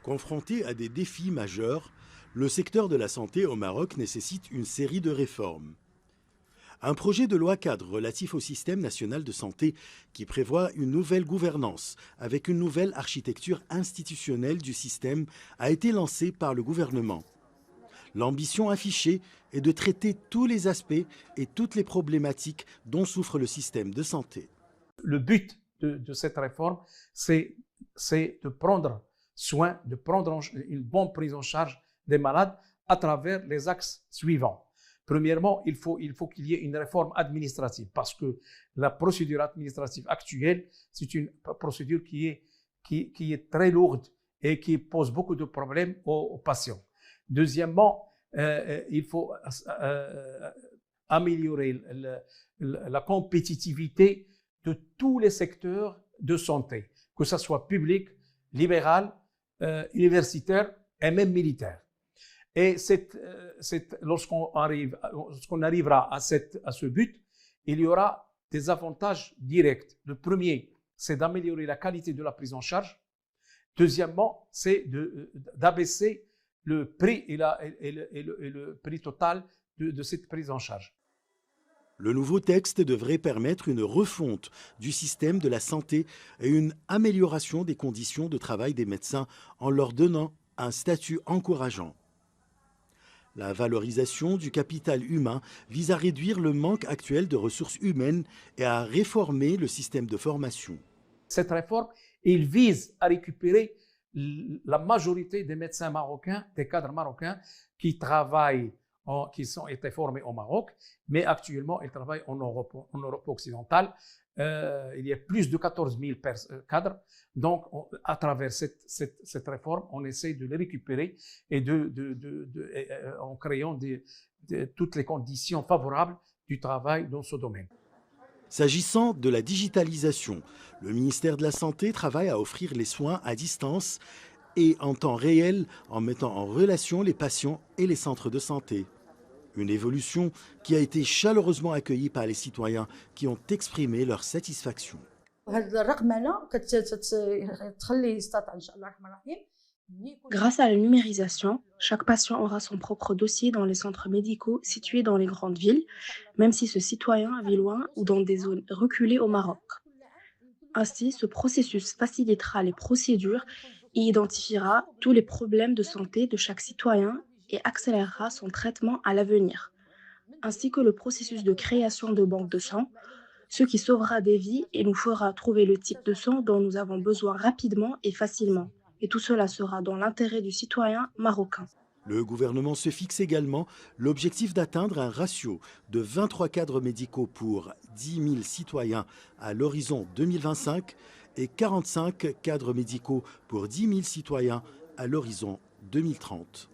Confronté à des défis majeurs, le secteur de la santé au Maroc nécessite une série de réformes. Un projet de loi cadre relatif au système national de santé qui prévoit une nouvelle gouvernance avec une nouvelle architecture institutionnelle du système a été lancé par le gouvernement. L'ambition affichée est de traiter tous les aspects et toutes les problématiques dont souffre le système de santé. Le but de cette réforme, c'est de prendre soin, de prendre une bonne prise en charge des malades à travers les axes suivants. Premièrement, il faut qu'il y ait une réforme administrative parce que la procédure administrative actuelle, c'est une procédure qui est très lourde et qui pose beaucoup de problèmes aux patients. Deuxièmement, il faut améliorer la compétitivité de tous les secteurs de santé, que ce soit public, libéral, universitaire et même militaire. Et lorsqu'on arrivera à ce but, il y aura des avantages directs. Le premier, c'est d'améliorer la qualité de la prise en charge. Deuxièmement, c'est d'abaisser le prix et le prix total de cette prise en charge. Le nouveau texte devrait permettre une refonte du système de la santé et une amélioration des conditions de travail des médecins en leur donnant un statut encourageant. La valorisation du capital humain vise à réduire le manque actuel de ressources humaines et à réformer le système de formation. Cette réforme, il vise à récupérer la majorité des médecins marocains, des cadres marocains qui travaillent, qui ont été formés au Maroc, mais actuellement ils travaillent en Europe occidentale. Il y a plus de 14 000 cadres. Donc, à travers cette réforme, on essaie de les récupérer et en créant toutes les conditions favorables du travail dans ce domaine. S'agissant de la digitalisation, le ministère de la Santé travaille à offrir les soins à distance et en temps réel en mettant en relation les patients et les centres de santé. Une évolution qui a été chaleureusement accueillie par les citoyens qui ont exprimé leur satisfaction. Grâce à la numérisation, chaque patient aura son propre dossier dans les centres médicaux situés dans les grandes villes, même si ce citoyen vit loin ou dans des zones reculées au Maroc. Ainsi, ce processus facilitera les procédures et identifiera tous les problèmes de santé de chaque citoyen et accélérera son traitement à l'avenir, ainsi que le processus de création de banques de sang, ce qui sauvera des vies et nous fera trouver le type de sang dont nous avons besoin rapidement et facilement. Et tout cela sera dans l'intérêt du citoyen marocain. Le gouvernement se fixe également l'objectif d'atteindre un ratio de 23 cadres médicaux pour 10 000 citoyens à l'horizon 2025 et 45 cadres médicaux pour 10 000 citoyens à l'horizon 2030.